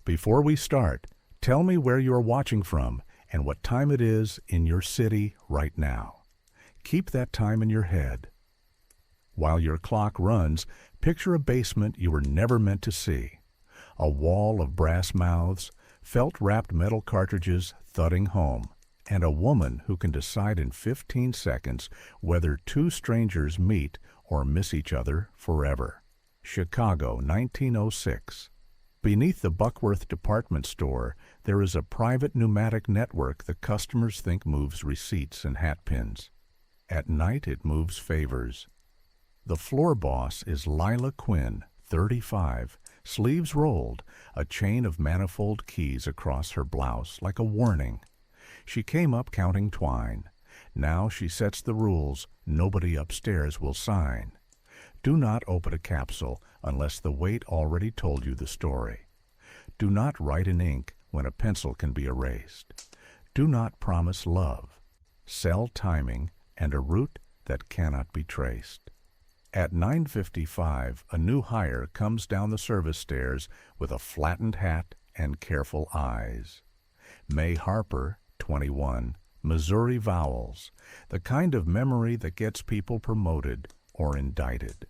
Before we start, tell me where you are watching from and what time it is in your city right now. Keep that time in your head. While your clock runs, picture a basement you were never meant to see. A wall of brass mouths, felt-wrapped metal cartridges thudding home, and a woman who can decide in 15 seconds whether two strangers meet or miss each other forever. Chicago, 1906. Beneath the Buckworth department store, there is a private pneumatic network the customers think moves receipts and hat pins. At night, it moves favors. The floor boss is Lila Quinn, 35, sleeves rolled, a chain of manifold keys across her blouse like a warning. She came up counting twine. Now she sets the rules nobody upstairs will sign. Do not open a capsule unless the weight already told you the story. Do not write in ink when a pencil can be erased. Do not promise love. Sell timing and a route that cannot be traced. At 9:55, a new hire comes down the service stairs with a flattened hat and careful eyes. May Harper, 21, Missouri vowels, the kind of memory that gets people promoted or indicted.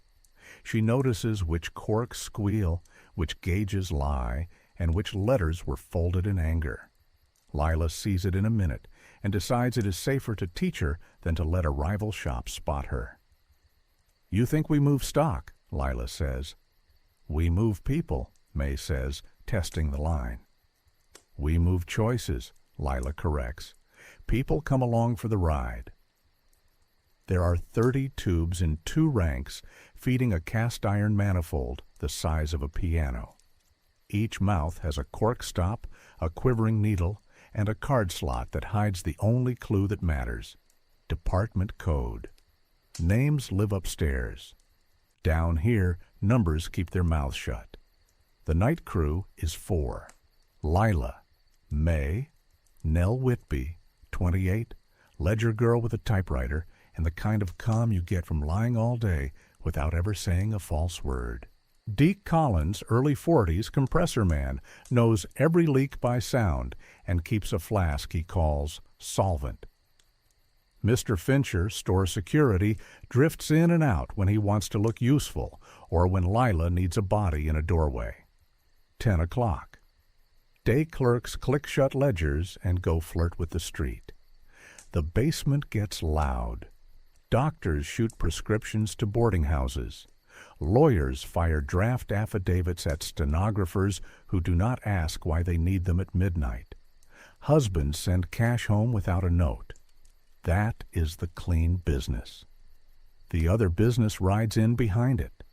She notices which corks squeal, which gauges lie, and which letters were folded in anger. Lila sees it in a minute and decides it is safer to teach her than to let a rival shop spot her. "You think we move stock," Lila says. "We move people," May says, testing the line. "We move choices," Lila corrects. "People come along for the ride." There are 30 tubes in 2 ranks feeding a cast-iron manifold the size of a piano. Each mouth has a cork stop, a quivering needle, and a card slot that hides the only clue that matters: department code. Names live upstairs. Down here, numbers keep their mouths shut. The night crew is 4. Lila, May, Nell Whitby, 28, ledger girl with a typewriter, and the kind of calm you get from lying all day without ever saying a false word. Deke Collins, early 40s, compressor man, knows every leak by sound and keeps a flask he calls solvent. Mr. Fincher, store security, drifts in and out when he wants to look useful or when Lila needs a body in a doorway. 10 o'clock. Day clerks click shut ledgers and go flirt with the street. The basement gets loud. Doctors shoot prescriptions to boarding houses. Lawyers fire draft affidavits at stenographers who do not ask why they need them at midnight. Husbands send cash home without a note. That is the clean business. The other business rides in behind it.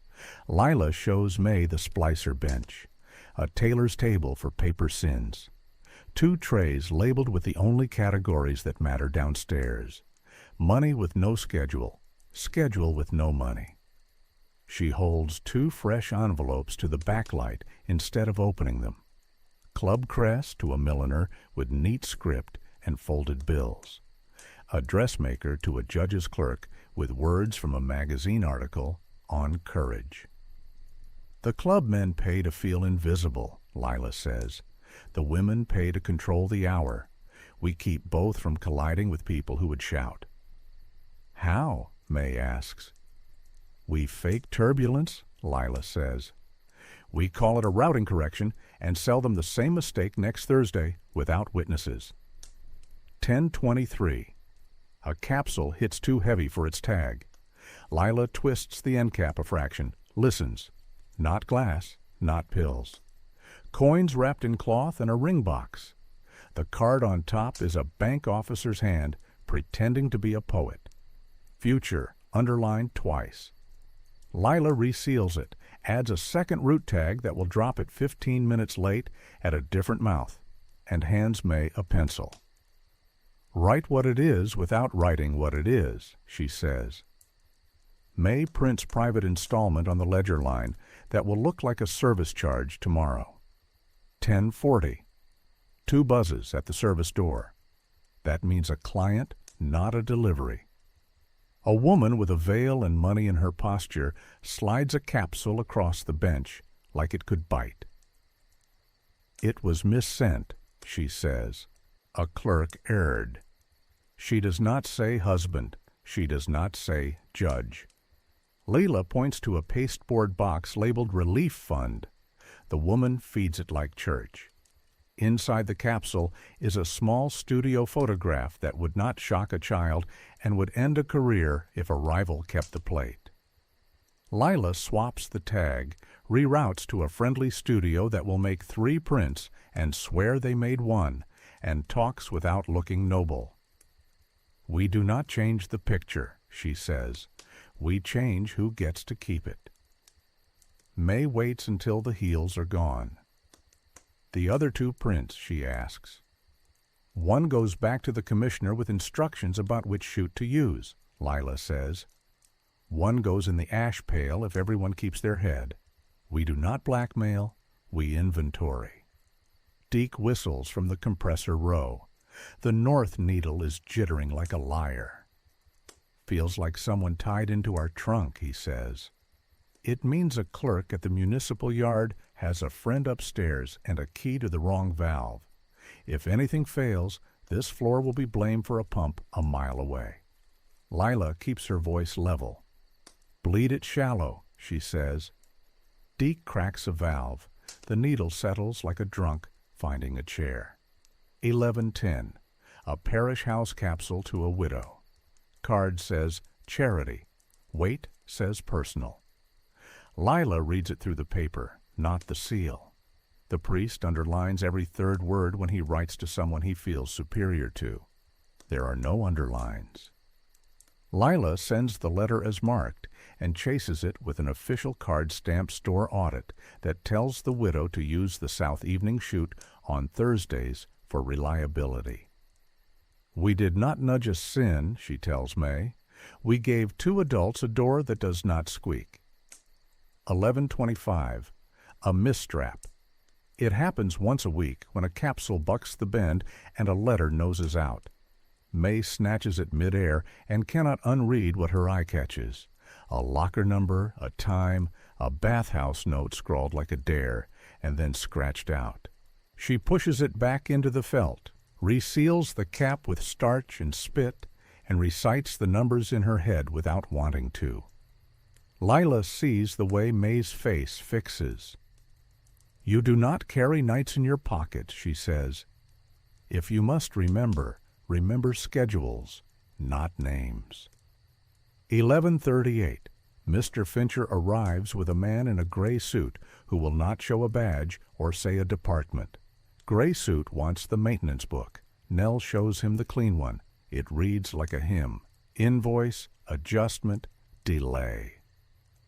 Lila shows May the splicer bench, a tailor's table for paper sins. 2 trays labeled with the only categories that matter downstairs: money with no schedule, schedule with no money. She holds 2 fresh envelopes to the backlight instead of opening them. Club crest to a milliner with neat script and folded bills. A dressmaker to a judge's clerk with words from a magazine article on courage. The club men pay to feel invisible, Lila says. The women pay to control the hour. We keep both from colliding with people who would shout. How? May asks. We fake turbulence, Lila says. We call it a routing correction and sell them the same mistake next Thursday without witnesses. 10:23. A capsule hits too heavy for its tag. Lila twists the end cap a fraction, listens. Not glass, not pills. Coins wrapped in cloth and a ring box. The card on top is a bank officer's hand pretending to be a poet. Future, underlined twice. Lila reseals it, adds a second route tag that will drop it 15 minutes late at a different mouth, and hands May a pencil. Write what it is without writing what it is, she says. May prints private installment on the ledger line that will look like a service charge tomorrow. 10:40. 2 buzzes at the service door. That means a client, not a delivery. A woman with a veil and money in her posture slides a capsule across the bench like it could bite. It was missent, she says. A clerk erred. She does not say husband. She does not say judge. Layla points to a pasteboard box labeled Relief Fund. The woman feeds it like church. Inside the capsule is a small studio photograph that would not shock a child and would end a career if a rival kept the plate. Lila swaps the tag, reroutes to a friendly studio that will make 3 prints and swear they made 1, and talks without looking noble. We do not change the picture, she says. We change who gets to keep it. May waits until the heels are gone. The other 2 prints, she asks. One goes back to the commissioner with instructions about which chute to use, Lila says. One goes in the ash pail if everyone keeps their head. We do not blackmail, we inventory. Deke whistles from the compressor row. The north needle is jittering like a lyre. Feels like someone tied into our trunk, he says. It means a clerk at the municipal yard has a friend upstairs and a key to the wrong valve. If anything fails, this floor will be blamed for a pump a mile away. Lila keeps her voice level. Bleed it shallow, she says. Deke cracks a valve. The needle settles like a drunk finding a chair. 11:10. A parish house capsule to a widow. Card says charity. Weight says personal. Lila reads it through the paper, not the seal. The priest underlines every 3rd word when he writes to someone he feels superior to. There are no underlines. Lila sends the letter as marked and chases it with an official card stamp store audit that tells the widow to use the South Evening Chute on Thursdays for reliability. We did not nudge a sin, she tells May. We gave 2 adults a door that does not squeak. 11:25. A mistrap. It happens once a week when a capsule bucks the bend and a letter noses out. May snatches it midair and cannot unread what her eye catches. A locker number, a time, a bathhouse note scrawled like a dare, and then scratched out. She pushes it back into the felt, reseals the cap with starch and spit, and recites the numbers in her head without wanting to. Lila sees the way May's face fixes. You do not carry nights in your pocket, she says. If you must remember, remember schedules, not names. 11:38. Mr. Fincher arrives with a man in a gray suit who will not show a badge or say a department. Gray suit wants the maintenance book. Nell shows him the clean one. It reads like a hymn. Invoice, adjustment, delay.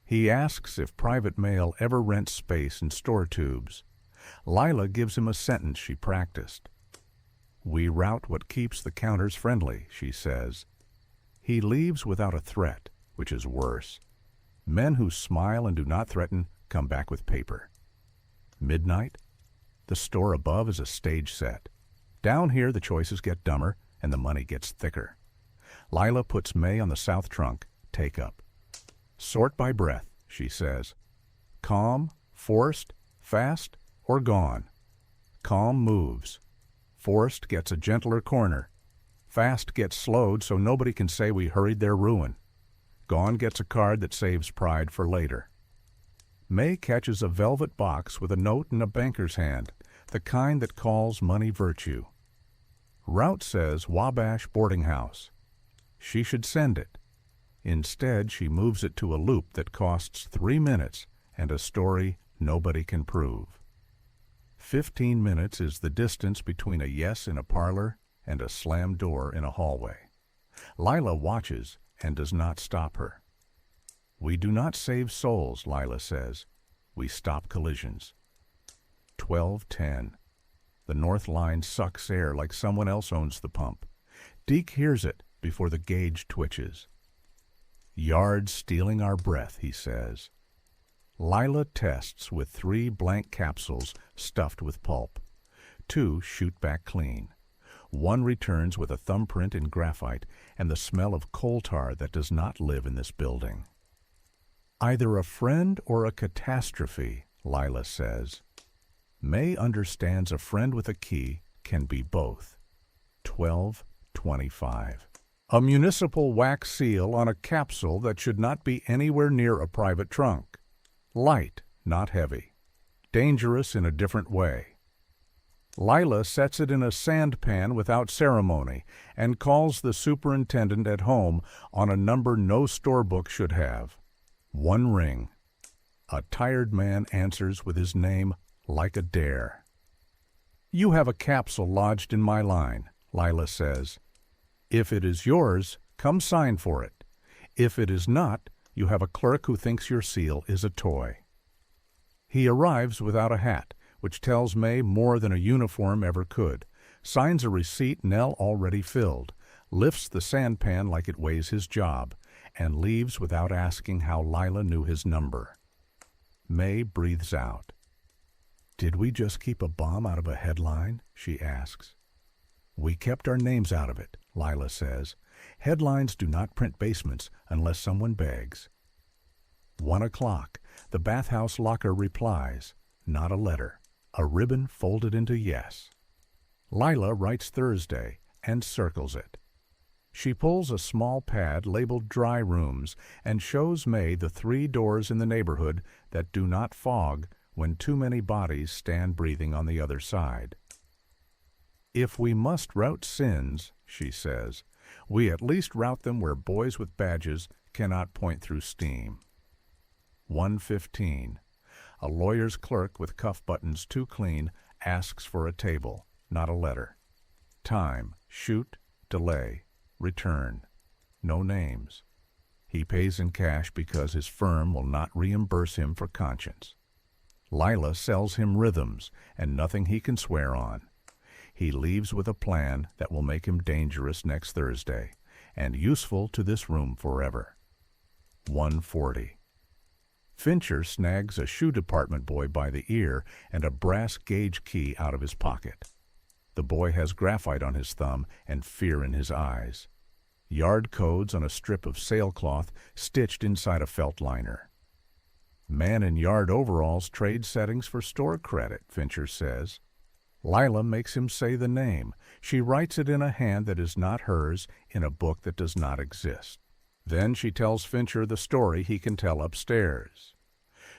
He asks if private mail ever rents space in store tubes. Lila gives him a sentence she practiced. We route what keeps the counters friendly, she says. He leaves without a threat, which is worse. Men who smile and do not threaten come back with paper. Midnight. The store above is a stage set. Down here the choices get dumber and the money gets thicker. Lila puts May on the south trunk, take up. Sort by breath, she says. Calm, forced, fast, or gone. Calm moves. Forced gets a gentler corner. Fast gets slowed so nobody can say we hurried their ruin. Gone gets a card that saves pride for later. May catches a velvet box with a note in a banker's hand, the kind that calls money virtue. Route says Wabash Boarding House. She should send it. Instead, she moves it to a loop that costs 3 minutes and a story nobody can prove. 15 minutes is the distance between a yes in a parlor and a slammed door in a hallway. Lila watches and does not stop her. We do not save souls, Lila says. We stop collisions. 12:10. The north line sucks air like someone else owns the pump. Deke hears it before the gauge twitches. Yards stealing our breath, he says. Lila tests with 3 blank capsules stuffed with pulp. 2 shoot back clean. 1 returns with a thumbprint in graphite and the smell of coal tar that does not live in this building. Either a friend or a catastrophe, Lila says. May understands a friend with a key can be both. 12:25. A municipal wax seal on a capsule that should not be anywhere near a private trunk. Light, not heavy. Dangerous in a different way. Lila sets it in a sand pan without ceremony and calls the superintendent at home on a number no storebook should have. One ring. A tired man answers with his name like a dare. "You have a capsule lodged in my line," Lila says. "If it is yours, come sign for it. If it is not, you have a clerk who thinks your seal is a toy." He arrives without a hat, which tells May more than a uniform ever could, signs a receipt Nell already filled, lifts the sandpan like it weighs his job, and leaves without asking how Lila knew his number. May breathes out. "Did we just keep a bomb out of a headline?" she asks. "We kept our names out of it," Lila says. "Headlines do not print basements unless someone begs." 1 o'clock. The bathhouse locker replies. Not a letter. A ribbon folded into yes. Lila writes Thursday and circles it. She pulls a small pad labeled Dry Rooms and shows May the 3 doors in the neighborhood that do not fog when too many bodies stand breathing on the other side. "If we must route sins," she says, "we at least route them where boys with badges cannot point through steam." 1:15. A lawyer's clerk with cuff buttons too clean asks for a table, not a letter. Time, shoot, delay, return. No names. He pays in cash because his firm will not reimburse him for conscience. Lila sells him rhythms and nothing he can swear on. He leaves with a plan that will make him dangerous next Thursday and useful to this room forever. 1:40. Fincher snags a shoe department boy by the ear and a brass gauge key out of his pocket. The boy has graphite on his thumb and fear in his eyes. Yard codes on a strip of sailcloth stitched inside a felt liner. "Man in yard overalls trades settings for store credit," Fincher says. Lila makes him say the name. She writes it in a hand that is not hers in a book that does not exist. Then she tells Fincher the story he can tell upstairs.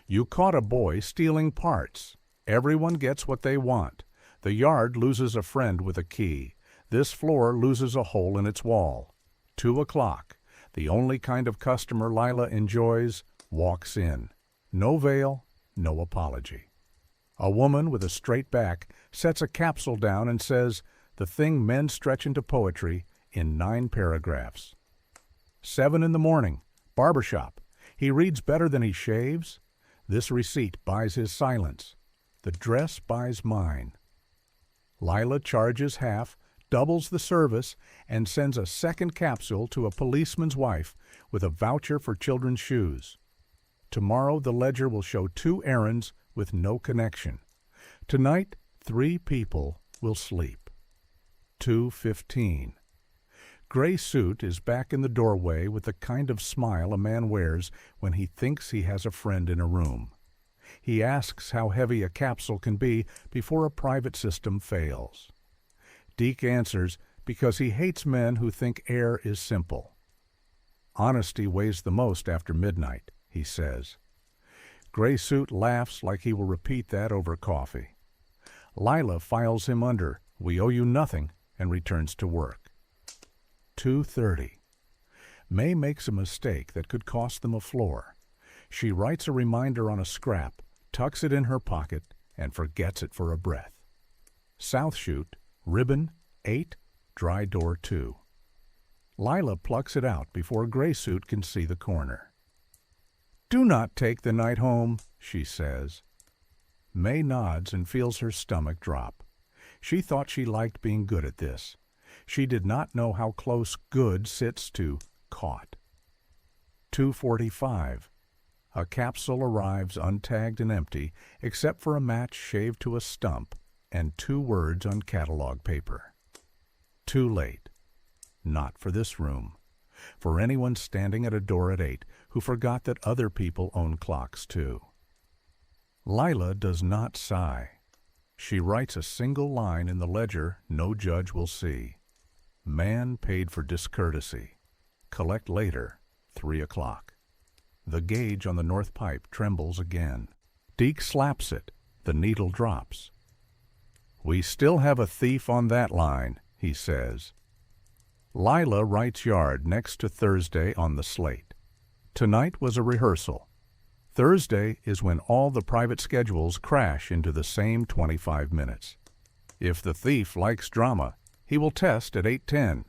"You caught a boy stealing parts. Everyone gets what they want. The yard loses a friend with a key. This floor loses a hole in its wall. 2 o'clock. The only kind of customer Lila enjoys walks in. No veil, no apology. A woman with a straight back sets a capsule down and says the thing men stretch into poetry in 9 paragraphs. 7 in the morning, barbershop. He reads better than he shaves. This receipt buys his silence. The dress buys mine. Lila charges half, doubles the service, and sends a second capsule to a policeman's wife with a voucher for children's shoes. Tomorrow the ledger will show 2 errands with no connection. Tonight, 3 people will sleep. 2:15. Gray suit is back in the doorway with the kind of smile a man wears when he thinks he has a friend in a room. He asks how heavy a capsule can be before a private system fails. Deke answers because he hates men who think air is simple. Honesty weighs the most after midnight, he says. Gray suit laughs like he will repeat that over coffee. Lila files him under, "We owe you nothing," and returns to work. 2:30. May makes a mistake that could cost them a floor. She writes a reminder on a scrap, tucks it in her pocket, and forgets it for a breath. South shoot, ribbon, 8, dry door 2. Lila plucks it out before Gray suit can see the corner. "Do not take the night home," she says. May nods and feels her stomach drop. She thought she liked being good at this. She did not know how close good sits to caught. 2:45. A capsule arrives untagged and empty, except for a match shaved to a stump and 2 words on catalog paper. Too late. Not for this room. For anyone standing at a door at 8 who forgot that other people own clocks too. Lila does not sigh. She writes a single line in the ledger no judge will see. Man paid for discourtesy. Collect later, 3 o'clock. The gauge on the north pipe trembles again. Deke slaps it. The needle drops. We still have a thief on that line, he says. Lila writes yard next to Thursday on the slate. Tonight was a rehearsal. Thursday is when all the private schedules crash into the same 25 minutes. If the thief likes drama, he will test at 8:10.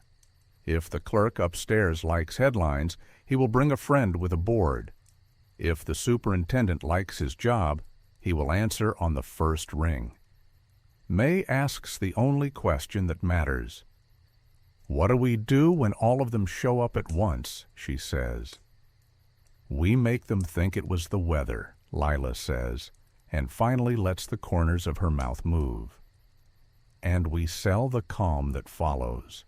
If the clerk upstairs likes headlines, he will bring a friend with a board. If the superintendent likes his job, he will answer on the first ring. May asks the only question that matters. What do we do when all of them show up at once, she says. We make them think it was the weather, Lila says, and finally lets the corners of her mouth move. And we sell the calm that follows.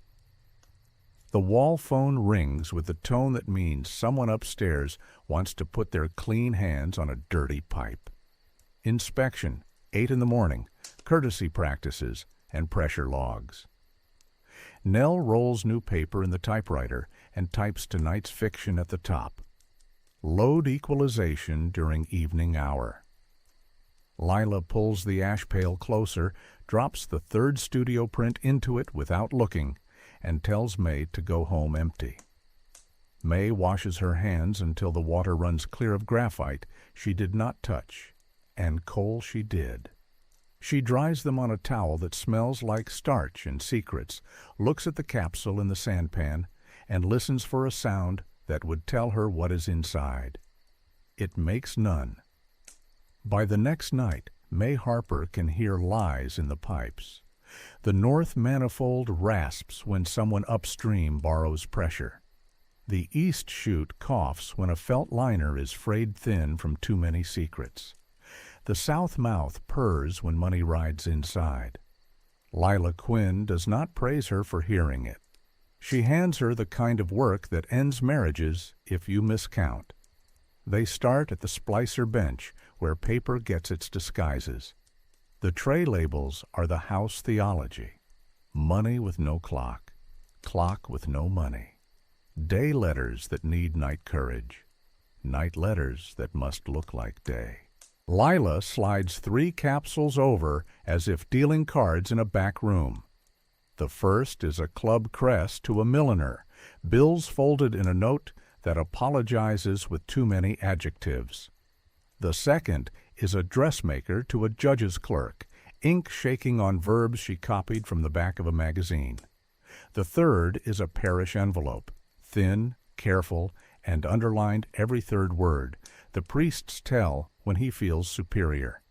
The wall phone rings with the tone that means someone upstairs wants to put their clean hands on a dirty pipe. Inspection, 8 in the morning, courtesy practices, and pressure logs. Nell rolls new paper in the typewriter and types tonight's fiction at the top. Load equalization during evening hour. Lila pulls the ash pail closer, drops the third studio print into it without looking, and tells May to go home empty. May washes her hands until the water runs clear of graphite she did not touch, and coal she did. She dries them on a towel that smells like starch and secrets, looks at the capsule in the sandpan, and listens for a sound that would tell her what is inside. It makes none. By the next night, May Harper can hear lies in the pipes. The north manifold rasps when someone upstream borrows pressure. The east chute coughs when a felt liner is frayed thin from too many secrets. The south mouth purrs when money rides inside. Lila Quinn does not praise her for hearing it. She hands her the kind of work that ends marriages if you miscount. They start at the splicer bench where paper gets its disguises. The tray labels are the house theology. Money with no clock, clock with no money. Day letters that need night courage, night letters that must look like day. Lila slides 3 capsules over as if dealing cards in a back room. The first is a club crest to a milliner, bills folded in a note that apologizes with too many adjectives. The second is a dressmaker to a judge's clerk, ink shaking on verbs she copied from the back of a magazine. The third is a parish envelope, thin, careful, and underlined every third word. The priests tell when he feels superior.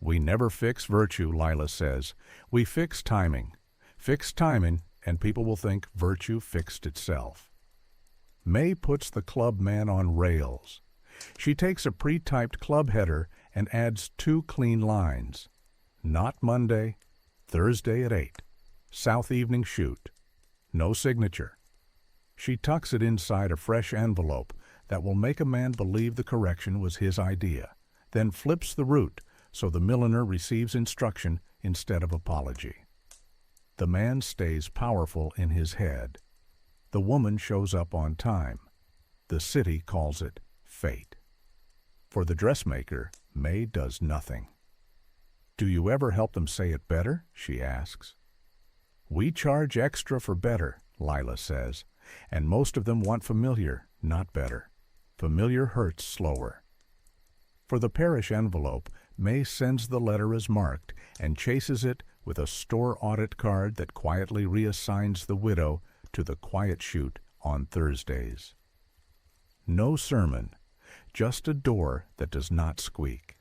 We never fix virtue, Lila says. We fix timing. Fix timing, and people will think virtue fixed itself. May puts the club man on rails. She takes a pre-typed club header and adds 2 clean lines. Not Monday, Thursday at 8. South evening shoot. No signature. She tucks it inside a fresh envelope that will make a man believe the correction was his idea, then flips the root so the milliner receives instruction instead of apology. The man stays powerful in his head. The woman shows up on time. The city calls it fate. For the dressmaker, May does nothing. Do you ever help them say it better? She asks. We charge extra for better, Lila says, and most of them want familiar, not better. Familiar hurts slower. For the parish envelope, May sends the letter as marked and chases it with a store audit card that quietly reassigns the widow to the quiet chute on Thursdays. No sermon, just a door that does not squeak.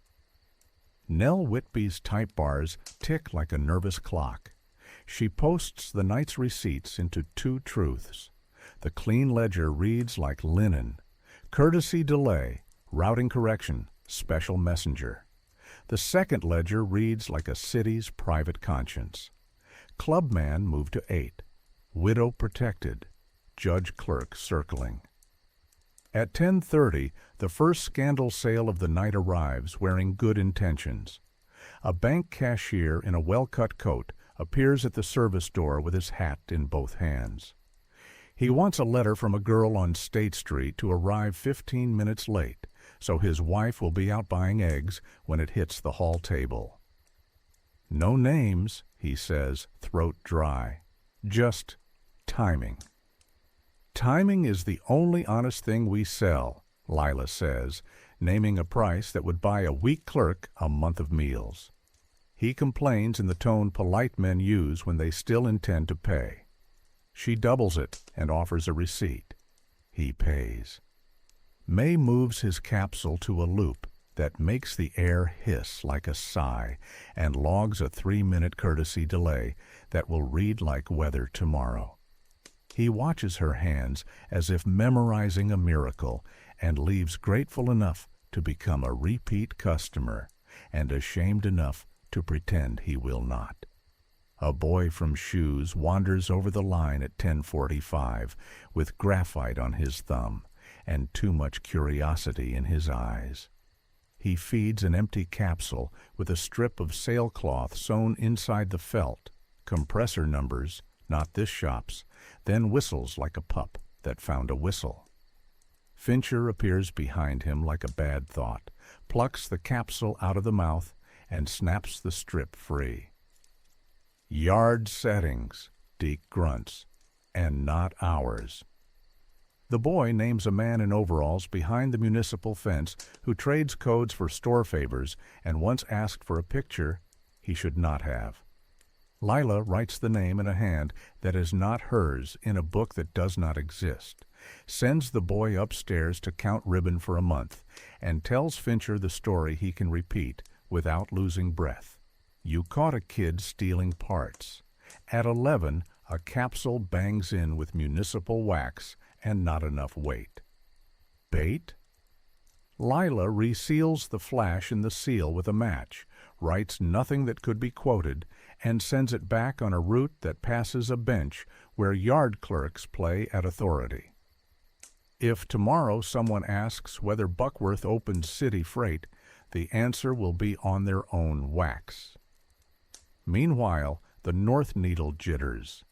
Nell Whitby's type bars tick like a nervous clock. She posts the night's receipts into 2 truths. The clean ledger reads like linen. Courtesy delay, routing correction, special messenger. The second ledger reads like a city's private conscience. Clubman moved to 8. Widow protected. Judge clerk circling. At 10:30, the first scandal sale of the night arrives wearing good intentions. A bank cashier in a well-cut coat appears at the service door with his hat in both hands. He wants a letter from a girl on State Street to arrive 15 minutes late, so his wife will be out buying eggs when it hits the hall table. "No names," he says, throat dry. "Just timing." "Timing is the only honest thing we sell," Lila says, naming a price that would buy a weak clerk a month of meals. He complains in the tone polite men use when they still intend to pay. She doubles it and offers a receipt. He pays. May moves his capsule to a loop that makes the air hiss like a sigh and logs a 3-minute courtesy delay that will read like weather tomorrow. He watches her hands as if memorizing a miracle and leaves grateful enough to become a repeat customer and ashamed enough to pretend he will not. A boy from Shoes wanders over the line at 10:45 with graphite on his thumb and too much curiosity in his eyes. He feeds an empty capsule with a strip of sailcloth sewn inside the felt, compressor numbers, not this shop's, then whistles like a pup that found a whistle. Fincher appears behind him like a bad thought, plucks the capsule out of the mouth, and snaps the strip free. "Yard settings," Deke grunts, "and not ours." The boy names a man in overalls behind the municipal fence who trades codes for store favors and once asked for a picture he should not have. Lila writes the name in a hand that is not hers in a book that does not exist, sends the boy upstairs to count ribbon for a month, and tells Fincher the story he can repeat without losing breath. You caught a kid stealing parts. At 11, a capsule bangs in with municipal wax and not enough weight. Bait? Lila reseals the flash in the seal with a match, writes nothing that could be quoted, and sends it back on a route that passes a bench where yard clerks play at authority. If tomorrow someone asks whether Buckworth opens city freight, the answer will be on their own wax. Meanwhile, the North Needle jitters.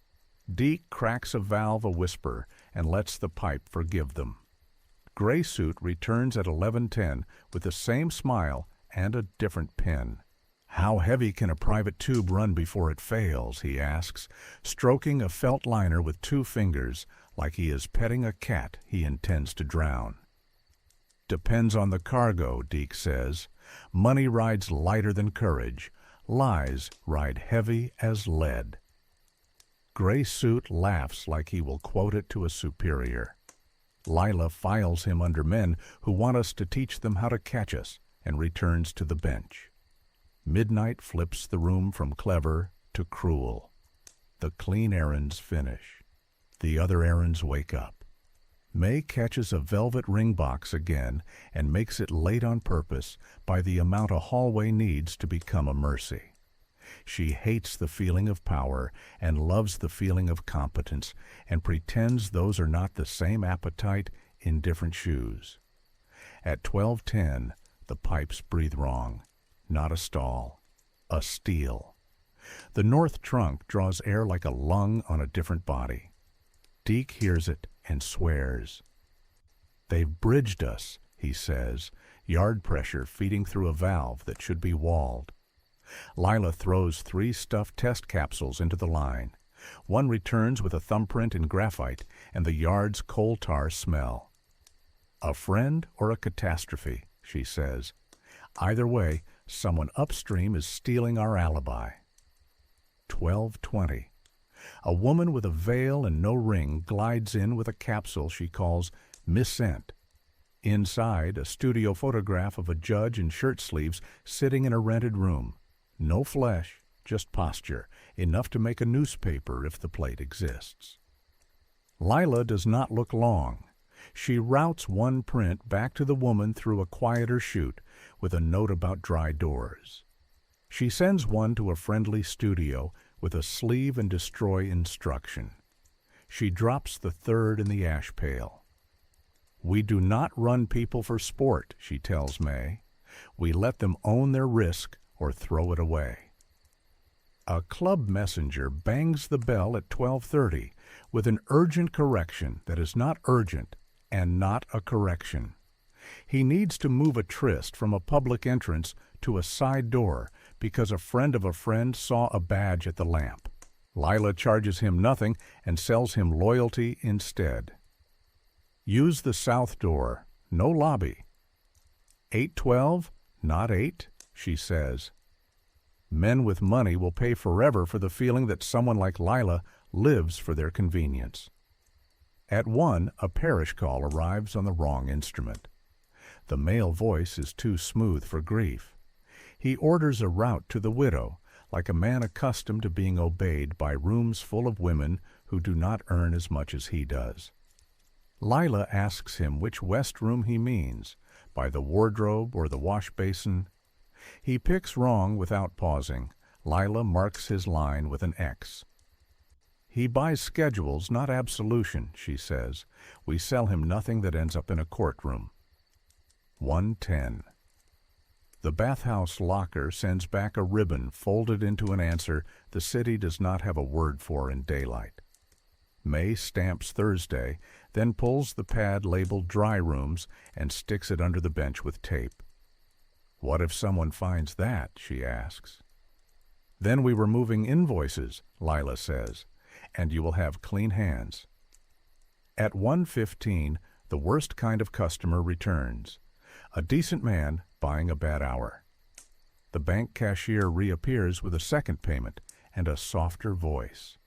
Deke cracks a valve a whisper and lets the pipe forgive them. Gray Suit returns at 11:10 with the same smile and a different pen. "How heavy can a private tube run before it fails?" he asks, stroking a felt liner with 2 fingers like he is petting a cat he intends to drown. "Depends on the cargo," Deke says. "Money rides lighter than courage. Lies ride heavy as lead." Gray Suit laughs like he will quote it to a superior. Lila files him under men who want us to teach them how to catch us and returns to the bench. Midnight flips the room from clever to cruel. The clean errands finish. The other errands wake up. May catches a velvet ring box again and makes it late on purpose by the amount a hallway needs to become a mercy. She hates the feeling of power and loves the feeling of competence and pretends those are not the same appetite in different shoes. At 12:10, the pipes breathe wrong. Not a stall, a steal. The north trunk draws air like a lung on a different body. Deke hears it and swears. "They've bridged us," he says, yard pressure feeding through a valve that should be walled. Lila throws 3 stuffed test capsules into the line. One returns with a thumbprint in graphite and the yard's coal tar smell. "A friend or a catastrophe," she says. "Either way, someone upstream is stealing our alibi." 12:20. A woman with a veil and no ring glides in with a capsule she calls Missent. Inside, a studio photograph of a judge in shirt sleeves sitting in a rented room. No flesh, just posture, enough to make a newspaper if the plate exists. Lila does not look long. She routes one print back to the woman through a quieter chute with a note about dry doors. She sends one to a friendly studio with a sleeve and destroy instruction. She drops the 3rd in the ash pail. "We do not run people for sport," she tells May. "We let them own their risk or throw it away. A club messenger bangs the bell at 12:30 with an urgent correction that is not urgent and not a correction. He needs to move a tryst from a public entrance to a side door because a friend of a friend saw a badge at the lamp. Lila charges him nothing and sells him loyalty instead. Use the south door, no lobby. 8:12, not 8, she says. Men with money will pay forever for the feeling that someone like Lila lives for their convenience. At 1, a parish call arrives on the wrong instrument. The male voice is too smooth for grief. He orders a route to the widow, like a man accustomed to being obeyed by rooms full of women who do not earn as much as he does. Lila asks him which west room he means, by the wardrobe or the wash basin. He picks wrong without pausing. Lila marks his line with an X. He buys schedules, not absolution, she says. We sell him nothing that ends up in a courtroom. 1:10. The bathhouse locker sends back a ribbon folded into an answer the city does not have a word for in daylight. May stamps Thursday, then pulls the pad labeled dry rooms and sticks it under the bench with tape. What if someone finds that, she asks. Then we were moving invoices, Lila says, and you will have clean hands. At 1:15, the worst kind of customer returns. A decent man buying a bad hour. The bank cashier reappears with a second payment and a softer voice.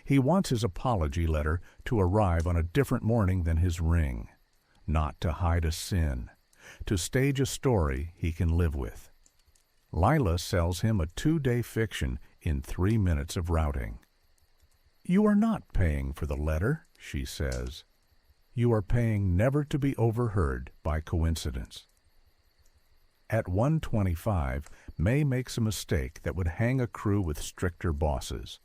He wants his apology letter to arrive on a different morning than his ring, not to hide a sin, to stage a story he can live with. Lila sells him a 2-day fiction in 3 minutes of routing. You are not paying for the letter, she says. You are paying never to be overheard by coincidence. At 1:25, May makes a mistake that would hang a crew with stricter bosses.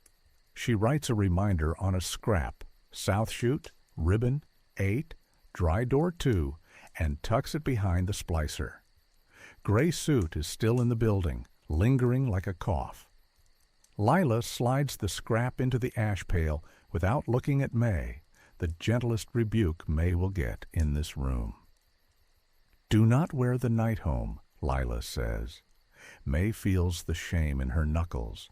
She writes a reminder on a scrap, South Chute, ribbon, 8, dry door 2, and tucks it behind the splicer. Gray suit is still in the building, lingering like a cough. Lila slides the scrap into the ash pail without looking at May, the gentlest rebuke May will get in this room. Do not wear the night home, Lila says. May feels the shame in her knuckles.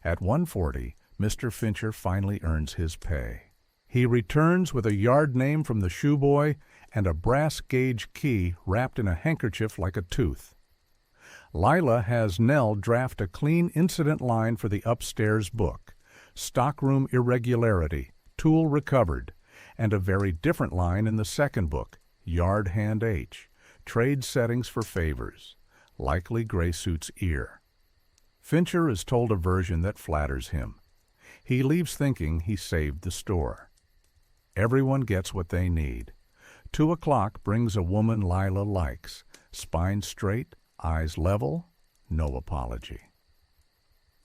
At 1:40, Mr. Fincher finally earns his pay. He returns with a yard name from the shoe boy and a brass gauge key wrapped in a handkerchief like a tooth. Lila has Nell draft a clean incident line for the upstairs book, stockroom irregularity, tool recovered, and a very different line in the second book, yard hand H, trade settings for favors, likely gray suit's ear. Fincher is told a version that flatters him. He leaves thinking he saved the store. Everyone gets what they need. 2 o'clock brings a woman Lila likes, spine straight, eyes level, no apology.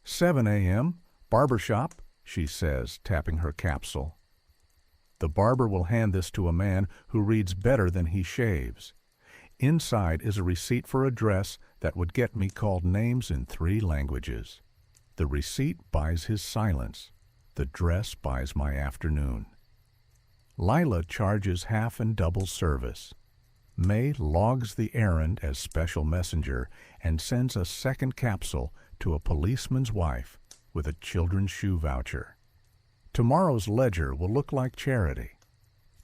7 a.m., barbershop, she says, tapping her capsule. The barber will hand this to a man who reads better than he shaves. Inside is a receipt for a dress that would get me called names in 3 languages. The receipt buys his silence. The dress buys my afternoon. Lila charges half and double service. May logs the errand as special messenger and sends a second capsule to a policeman's wife with a children's shoe voucher. Tomorrow's ledger will look like charity.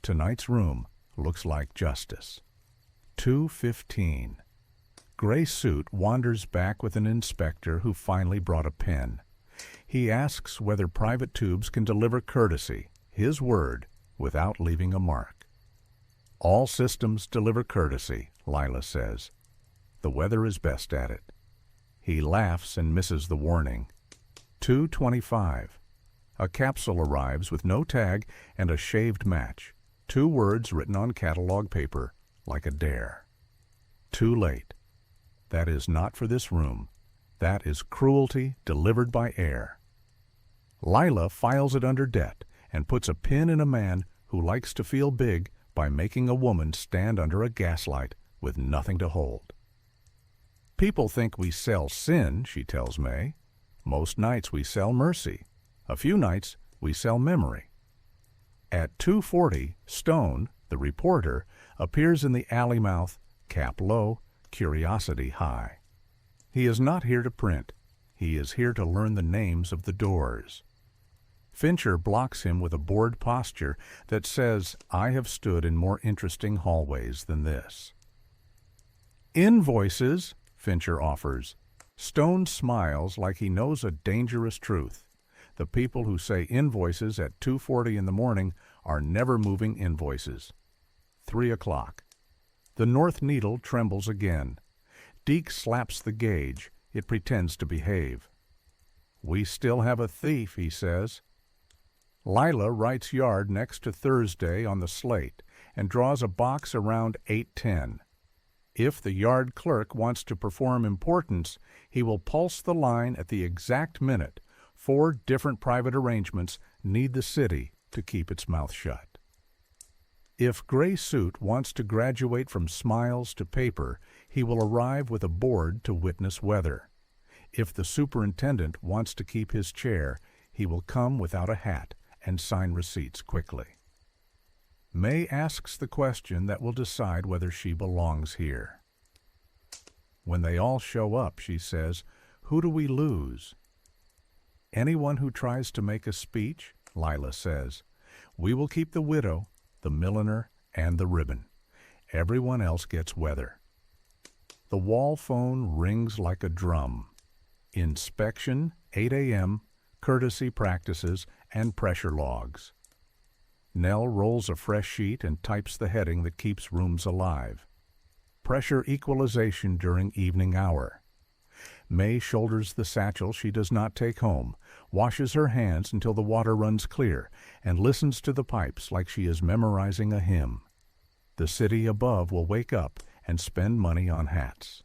Tonight's room looks like justice. 2:15. Gray suit wanders back with an inspector who finally brought a pen. He asks whether private tubes can deliver courtesy, his word, without leaving a mark. All systems deliver courtesy, Lila says. The weather is best at it. He laughs and misses the warning. 2:25. A capsule arrives with no tag and a shaved match. 2 words written on catalog paper, like a dare. Too late. That is not for this room. That is cruelty delivered by air. Lila files it under debt and puts a pin in a man who likes to feel big by making a woman stand under a gaslight with nothing to hold. People think we sell sin, she tells May. Most nights we sell mercy. A few nights we sell memory. At 2:40, Stone, the reporter, appears in the alley mouth, cap low, curiosity high. He is not here to print. He is here to learn the names of the doors. Fincher blocks him with a bored posture that says, I have stood in more interesting hallways than this. Invoices, Fincher offers. Stone smiles like he knows a dangerous truth. The people who say invoices at 2:40 in the morning are never moving invoices. 3 o'clock. The north needle trembles again. Deke slaps the gauge. It pretends to behave. We still have a thief, he says. Lila writes yard next to Thursday on the slate and draws a box around 8:10. If the yard clerk wants to perform importance, he will pulse the line at the exact minute. 4 different private arrangements need the city to keep its mouth shut. If Gray Suit wants to graduate from smiles to paper, he will arrive with a board to witness weather. If the superintendent wants to keep his chair, he will come without a hat and sign receipts quickly. May asks the question that will decide whether she belongs here. When they all show up, she says, who do we lose? Anyone who tries to make a speech, Lila says. We will keep the widow, the milliner, and the ribbon. Everyone else gets weather. The wall phone rings like a drum. Inspection, 8 a.m., courtesy practices, and pressure logs. Nell rolls a fresh sheet and types the heading that keeps rooms alive. Pressure equalization during evening hour. May shoulders the satchel she does not take home, washes her hands until the water runs clear, and listens to the pipes like she is memorizing a hymn. The city above will wake up and spend money on hats.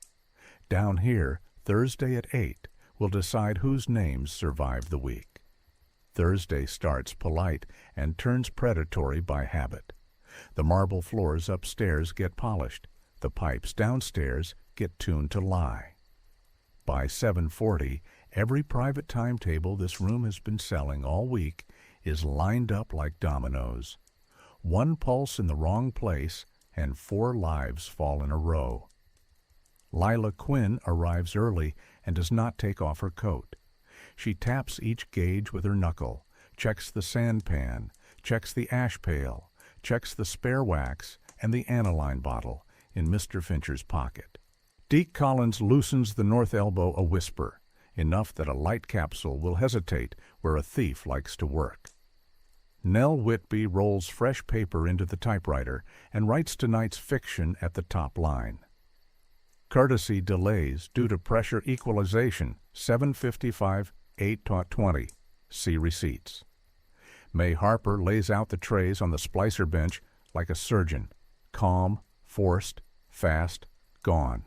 Down here, Thursday at 8, will decide whose names survive the week. Thursday starts polite and turns predatory by habit. The marble floors upstairs get polished. The pipes downstairs get tuned to lie. By 7:40, every private timetable this room has been selling all week is lined up like dominoes. 1 pulse in the wrong place, and 4 lives fall in a row. Lila Quinn arrives early and does not take off her coat. She taps each gauge with her knuckle, checks the sand pan, checks the ash pail, checks the spare wax and the aniline bottle in Mr. Fincher's pocket. Deke Collins loosens the north elbow a whisper, enough that a light capsule will hesitate where a thief likes to work. Nell Whitby rolls fresh paper into the typewriter and writes tonight's fiction at the top line. Courtesy delays due to pressure equalization, 7:55, 8:20. See receipts. May Harper lays out the trays on the splicer bench like a surgeon, calm, forced, fast, gone.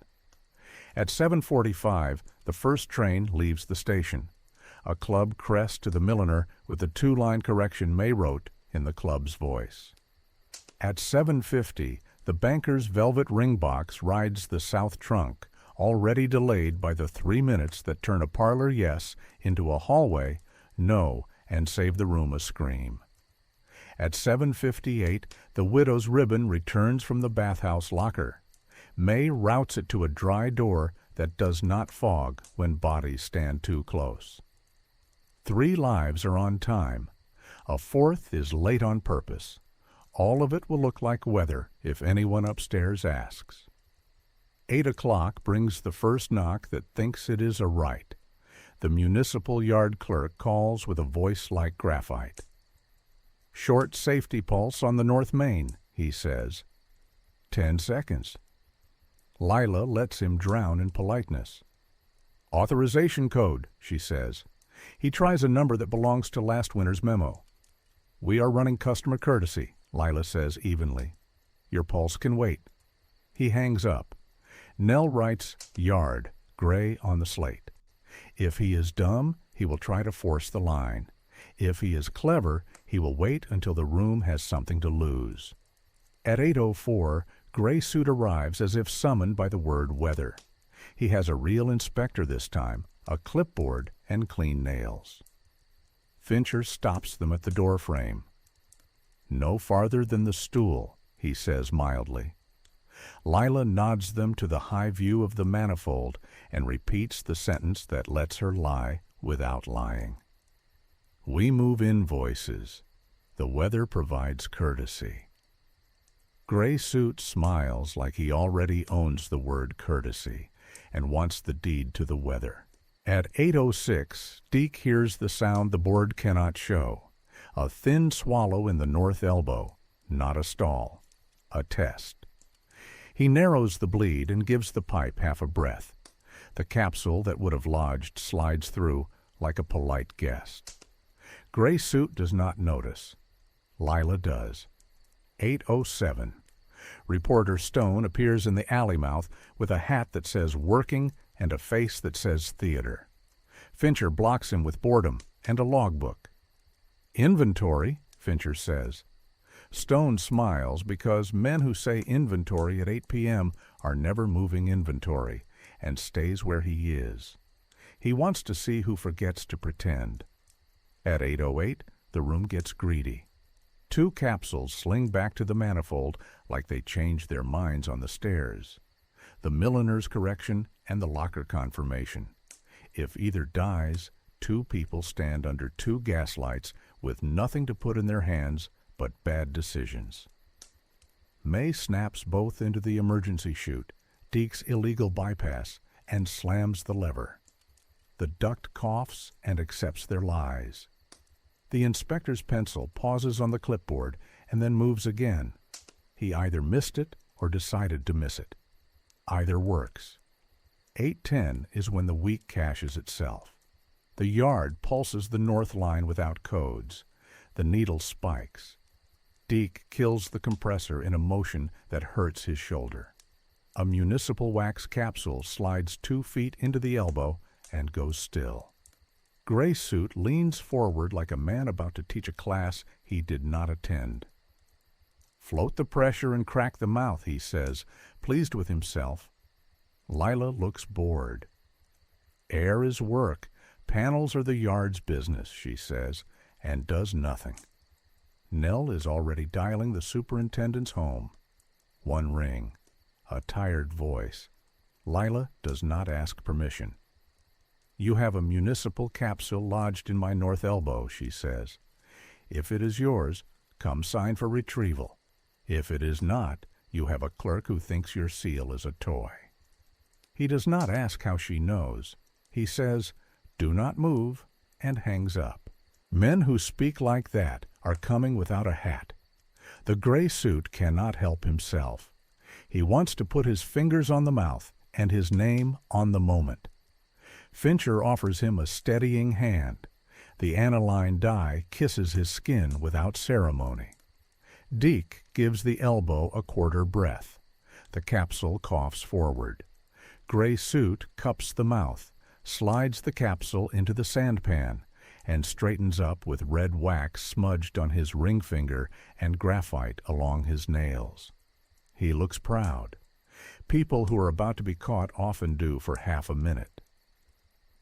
At 7:45, the first train leaves the station. A club crest to the milliner with the 2-line correction May wrote in the club's voice. At 7:50, the banker's velvet ring box rides the south trunk, already delayed by the 3 minutes that turn a parlor yes into a hallway no and save the room a scream. At 7:58, the widow's ribbon returns from the bathhouse locker. May routes it to a dry door that does not fog when bodies stand too close. 3 lives are on time. A 4th is late on purpose. All of it will look like weather if anyone upstairs asks. 8 o'clock brings the first knock that thinks it is a right. The municipal yard clerk calls with a voice like graphite. Short safety pulse on the North Main, he says. 10 seconds. Lila lets him drown in politeness. Authorization code, she says. He tries a number that belongs to last winter's memo. We are running customer courtesy, Lila says evenly. Your pulse can wait. He hangs up. Nell writes yard, gray on the slate. If he is dumb, he will try to force the line. If he is clever, he will wait until the room has something to lose. At 8:04, Gray Suit arrives as if summoned by the word weather. He has a real inspector this time, a clipboard, and clean nails. Fincher stops them at the door frame. "No farther than the stool," he says mildly. Lila nods them to the high view of the manifold and repeats the sentence that lets her lie without lying. "We move invoices. The weather provides courtesy." Gray Suit smiles like he already owns the word courtesy and wants the deed to the weather. At 8:06, Deke hears the sound the board cannot show. A thin swallow in the north elbow, not a stall, a test. He narrows the bleed and gives the pipe half a breath. The capsule that would have lodged slides through like a polite guest. Gray Suit does not notice. Lila does. 8:07. Reporter Stone appears in the alley mouth with a hat that says working and a face that says theater. Fincher blocks him with boredom and a logbook. "Inventory," Fincher says. Stone smiles because men who say inventory at 8 p.m. are never moving inventory and stays where he is. He wants to see who forgets to pretend. At 8:08, the room gets greedy. 2 capsules sling back to the manifold like they changed their minds on the stairs. The milliner's correction and the locker confirmation. If either dies, 2 people stand under 2 gaslights with nothing to put in their hands but bad decisions. May snaps both into the emergency chute, Deke's illegal bypass, and slams the lever. The duct coughs and accepts their lies. The inspector's pencil pauses on the clipboard and then moves again. He either missed it or decided to miss it. Either works. 8:10 is when the week caches itself. The yard pulses the north line without codes. The needle spikes. Deke kills the compressor in a motion that hurts his shoulder. A municipal wax capsule slides 2 feet into the elbow and goes still. Gray Suit leans forward like a man about to teach a class he did not attend. "Float the pressure and crack the mouth," he says, pleased with himself. Lila looks bored. "Air is work. Panels are the yard's business," she says, and does nothing. Nell is already dialing the superintendent's home. 1 ring. A tired voice. Lila does not ask permission. "You have a municipal capsule lodged in my north elbow," she says. "If it is yours, come sign for retrieval. If it is not, you have a clerk who thinks your seal is a toy." He does not ask how she knows. He says, "Do not move," and hangs up. Men who speak like that are coming without a hat. The Gray Suit cannot help himself. He wants to put his fingers on the mouth and his name on the moment. Fincher offers him a steadying hand. The aniline dye kisses his skin without ceremony. Deke gives the elbow a quarter breath. The capsule coughs forward. Gray Suit cups the mouth, slides the capsule into the sandpan, and straightens up with red wax smudged on his ring finger and graphite along his nails. He looks proud. People who are about to be caught often do for half a minute.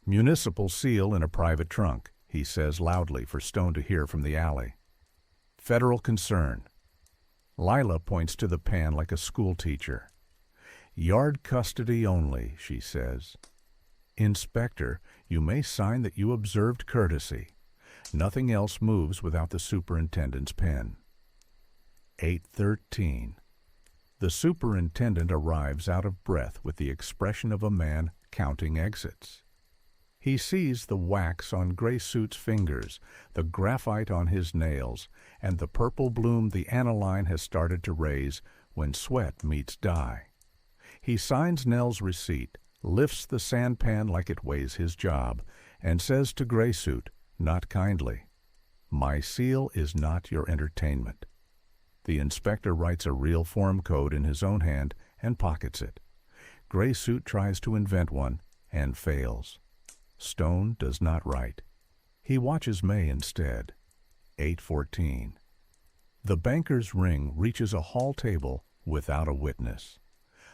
"Municipal seal in a private trunk," he says loudly for Stone to hear from the alley. "Federal concern." Lila points to the pan like a schoolteacher. "Yard custody only," she says. "Inspector, you may sign that you observed courtesy. Nothing else moves without the superintendent's pen." 8:13. The superintendent arrives out of breath with the expression of a man counting exits. He sees the wax on Gray Suit's fingers, the graphite on his nails, and the purple bloom the aniline has started to raise when sweat meets dye. He signs Nell's receipt, lifts the sandpan like it weighs his job, and says to Gray Suit, not kindly, "My seal is not your entertainment." The inspector writes a real form code in his own hand and pockets it. Gray Suit tries to invent one and fails. Stone does not write. He watches May instead. 8:14. The banker's ring reaches a hall table without a witness.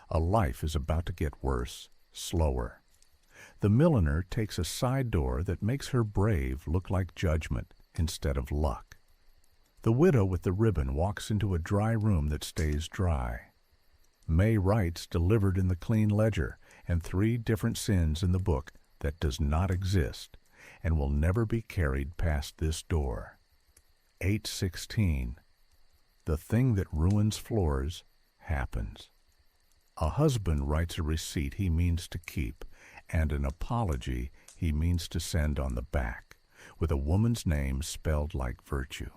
A life is about to get worse. slower. The milliner takes a side door that makes her brave look like judgment instead of luck. The widow with the ribbon walks into a dry room that stays dry. May writes delivered in the clean ledger and 3 different sins in the book that does not exist and will never be carried past this door. 8:16. The thing that ruins floors happens. A husband writes a receipt he means to keep and an apology he means to send on the back, with a woman's name spelled like virtue.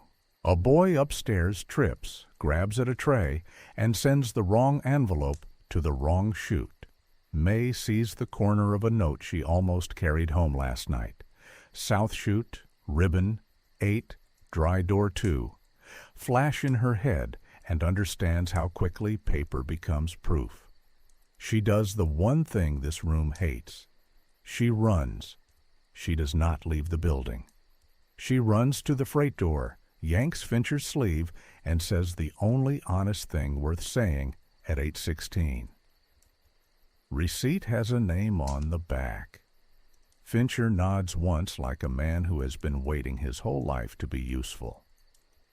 A boy upstairs trips, grabs at a tray, and sends the wrong envelope to the wrong chute. May sees the corner of a note she almost carried home last night. South chute, ribbon, 8, dry door 2. Flash in her head and understands how quickly paper becomes proof. She does the one thing this room hates. She runs. She does not leave the building. She runs to the freight door, yanks Fincher's sleeve, and says the only honest thing worth saying at 8:16. Receipt has a name on the back. Fincher nods once like a man who has been waiting his whole life to be useful.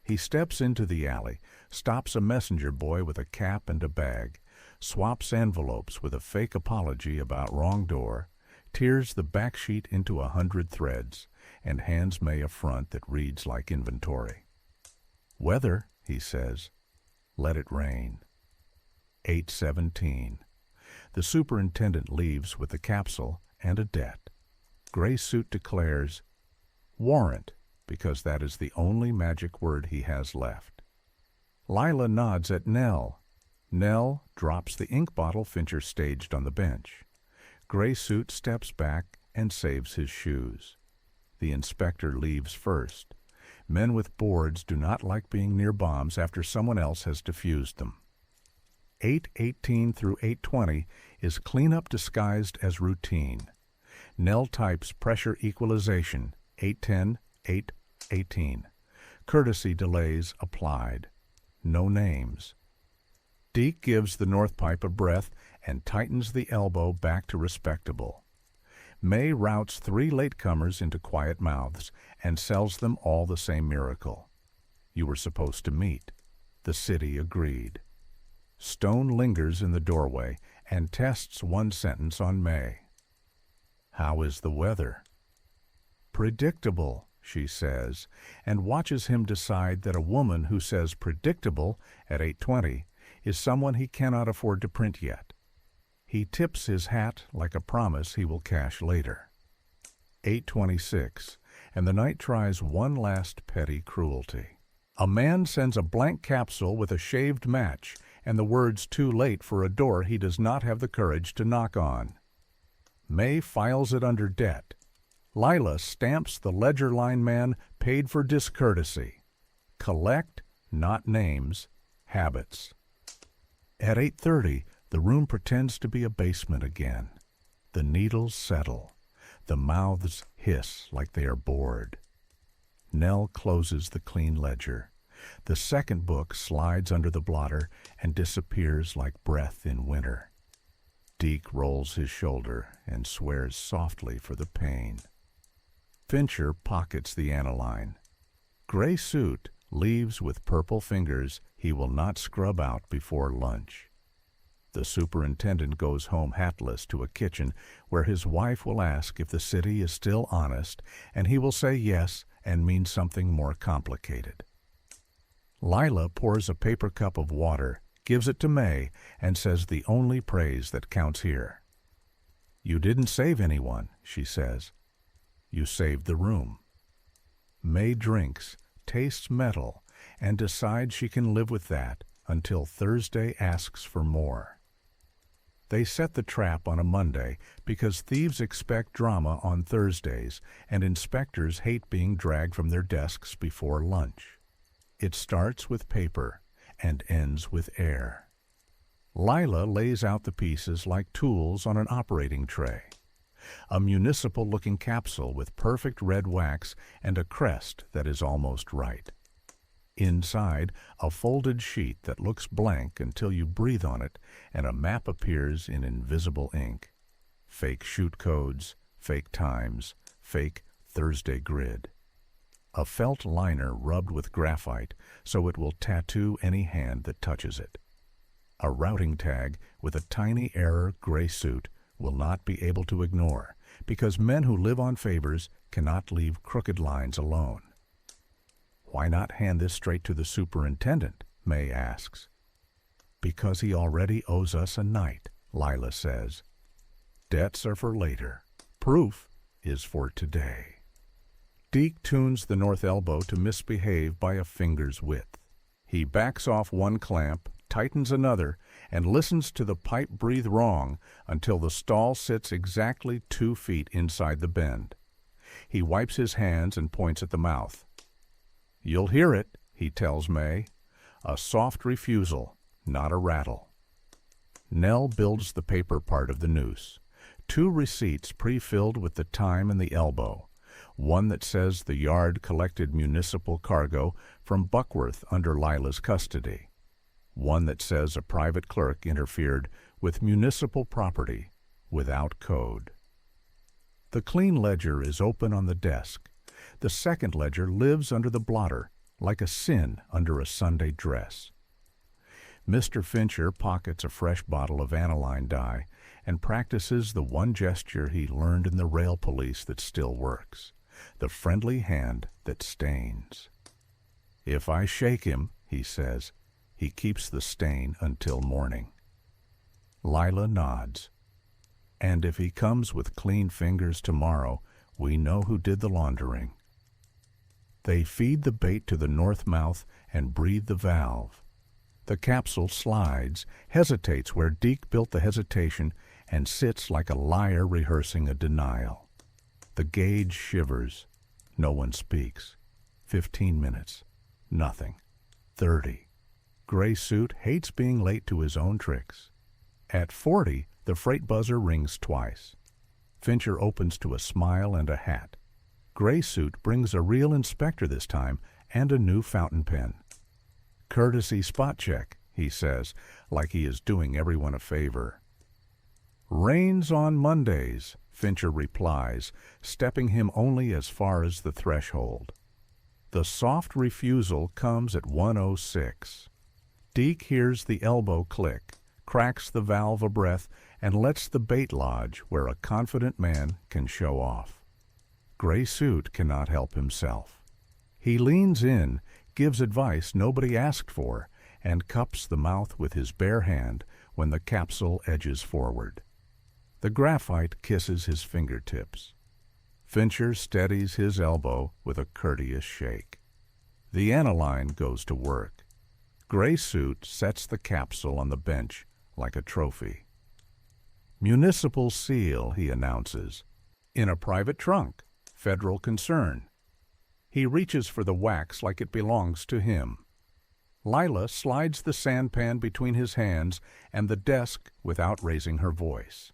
He steps into the alley, stops a messenger boy with a cap and a bag, swaps envelopes with a fake apology about wrong door, tears the back sheet into 100 threads, and hands May a front that reads like inventory. Weather, he says, let it rain. 8:17. The superintendent leaves with the capsule and a debt. Gray suit declares, warrant, because that is the only magic word he has left. Lila nods at Nell. Nell drops the ink bottle Fincher staged on the bench. Gray suit steps back and saves his shoes. The inspector leaves first. Men with boards do not like being near bombs after someone else has defused them. 8:18 through 8:20 is cleanup disguised as routine. Nell types pressure equalization, 8:10, 8:18. Courtesy delays applied. No names. Deke gives the North Pipe a breath and tightens the elbow back to respectable. May routes 3 latecomers into quiet mouths and sells them all the same miracle. You were supposed to meet. The city agreed. Stone lingers in the doorway and tests one sentence on May. How is the weather? Predictable, she says, and watches him decide that a woman who says predictable at 8:20 is someone he cannot afford to print yet. He tips his hat like a promise he will cash later. 8:26, and the night tries one last petty cruelty. A man sends a blank capsule with a shaved match and the words too late for a door he does not have the courage to knock on. May files it under debt. Lila stamps the ledger line man paid for discourtesy. Collect, not names, habits. At 8:30, the room pretends to be a basement again. The needles settle. The mouths hiss like they are bored. Nell closes the clean ledger. The second book slides under the blotter and disappears like breath in winter. Deke rolls his shoulder and swears softly for the pain. Fincher pockets the aniline. Gray suit leaves with purple fingers he will not scrub out before lunch. The superintendent goes home hatless to a kitchen where his wife will ask if the city is still honest, and he will say yes and mean something more complicated. Lila pours a paper cup of water, gives it to May, and says the only praise that counts here. You didn't save anyone, she says. You saved the room. May drinks, tastes metal, and decides she can live with that until Thursday asks for more. They set the trap on a Monday because thieves expect drama on Thursdays and inspectors hate being dragged from their desks before lunch. It starts with paper and ends with air. Lila lays out the pieces like tools on an operating tray. A municipal-looking capsule with perfect red wax and a crest that is almost right. Inside, a folded sheet that looks blank until you breathe on it and a map appears in invisible ink. fake shoot codes, fake times, fake Thursday grid. A felt liner rubbed with graphite so it will tattoo any hand that touches it. A routing tag with a tiny error gray suit will not be able to ignore because men who live on favors cannot leave crooked lines alone. Why not hand this straight to the superintendent? May asks. Because he already owes us a night, Lila says. Debts are for later. Proof is for today. Deke tunes the north elbow to misbehave by a finger's width. He backs off one clamp, tightens another, and listens to the pipe breathe wrong until the stall sits exactly 2 feet inside the bend. He wipes his hands and points at the mouth. You'll hear it, he tells May. A soft refusal, not a rattle. Nell builds the paper part of the noose. 2 receipts pre-filled with the time and the elbow. One that says the yard collected municipal cargo from Buckworth under Lila's custody. One that says a private clerk interfered with municipal property without code. The clean ledger is open on the desk. The second ledger lives under the blotter, like a sin under a Sunday dress. Mr. Fincher pockets a fresh bottle of aniline dye and practices the one gesture he learned in the rail police that still works, the friendly hand that stains. If I shake him, he says, he keeps the stain until morning. Lila nods. And if he comes with clean fingers tomorrow, we know who did the laundering. They feed the bait to the north mouth and breathe the valve. The capsule slides, hesitates where Deke built the hesitation, and sits like a liar rehearsing a denial. The gauge shivers. No one speaks. 15 minutes. Nothing. 30. Gray suit hates being late to his own tricks. At 40, the freight buzzer rings twice. Fincher opens to a smile and a hat. Gray suit brings a real inspector this time and a new fountain pen. Courtesy spot check, he says, like he is doing everyone a favor. Rains on Mondays, Fincher replies, stepping him only as far as the threshold. The soft refusal comes at 1:06. Deke hears the elbow click, cracks the valve a breath, and lets the bait lodge where a confident man can show off. Gray suit cannot help himself. He leans in, gives advice nobody asked for, and cups the mouth with his bare hand when the capsule edges forward. The graphite kisses his fingertips. Fincher steadies his elbow with a courteous shake. The aniline goes to work. Gray suit sets the capsule on the bench like a trophy. Municipal seal, he announces. In a private trunk. Federal concern. He reaches for the wax like it belongs to him. Lila slides the sandpan between his hands and the desk without raising her voice.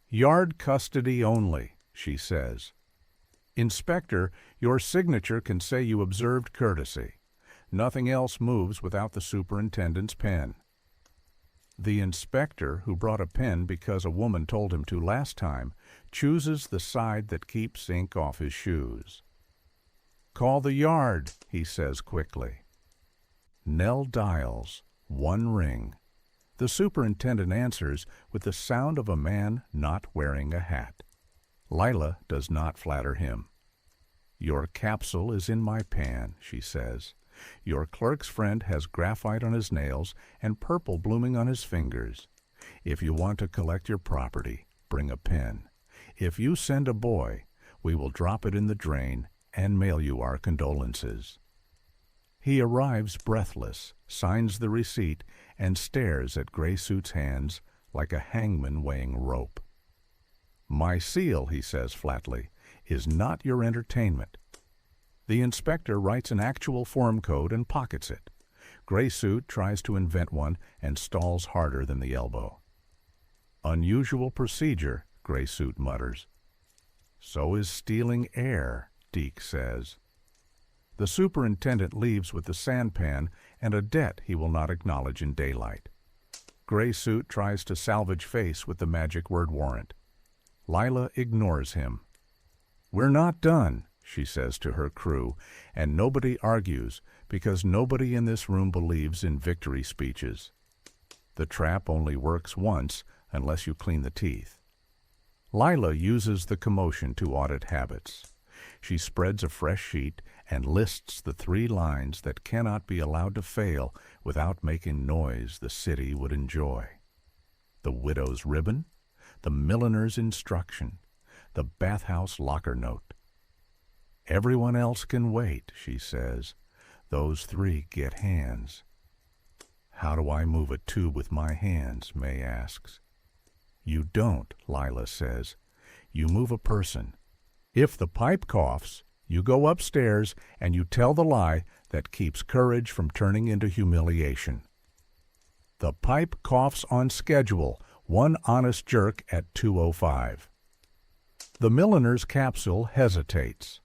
Yard custody only, she says. Inspector, your signature can say you observed courtesy. Nothing else moves without the superintendent's pen. The inspector, who brought a pen because a woman told him to last time, chooses the side that keeps ink off his shoes. Call the yard, he says quickly. Nell dials. 1 ring. The superintendent answers with the sound of a man not wearing a hat. Lila does not flatter him. Your capsule is in my pan, she says. Your clerk's friend has graphite on his nails and purple blooming on his fingers. If you want to collect your property, bring a pen. If you send a boy, we will drop it in the drain and mail you our condolences. He arrives breathless, signs the receipt, and stares at Gray Suit's hands like a hangman weighing rope. My seal, he says flatly, is not your entertainment. The inspector writes an actual form code and pockets it. Gray Suit tries to invent one and stalls harder than the elbow. Unusual procedure, Gray Suit mutters. So is stealing air, Deke says. The superintendent leaves with the sandpan and a debt he will not acknowledge in daylight. Gray Suit tries to salvage face with the magic word warrant. Lila ignores him. "We're not done," she says to her crew, and nobody argues because nobody in this room believes in victory speeches. The trap only works once unless you clean the teeth. Lila uses the commotion to audit habits. She spreads a fresh sheet and lists the 3 lines that cannot be allowed to fail without making noise the city would enjoy. The widow's ribbon, the milliner's instruction, the bathhouse locker note. "Everyone else can wait," she says. "Those 3 get hands." "How do I move a tube with my hands?" May asks. "You don't," Lila says. "You move a person. If the pipe coughs, you go upstairs and you tell the lie that keeps courage from turning into humiliation. The pipe coughs on schedule, 1 honest jerk at 2:05. The milliner's capsule hesitates.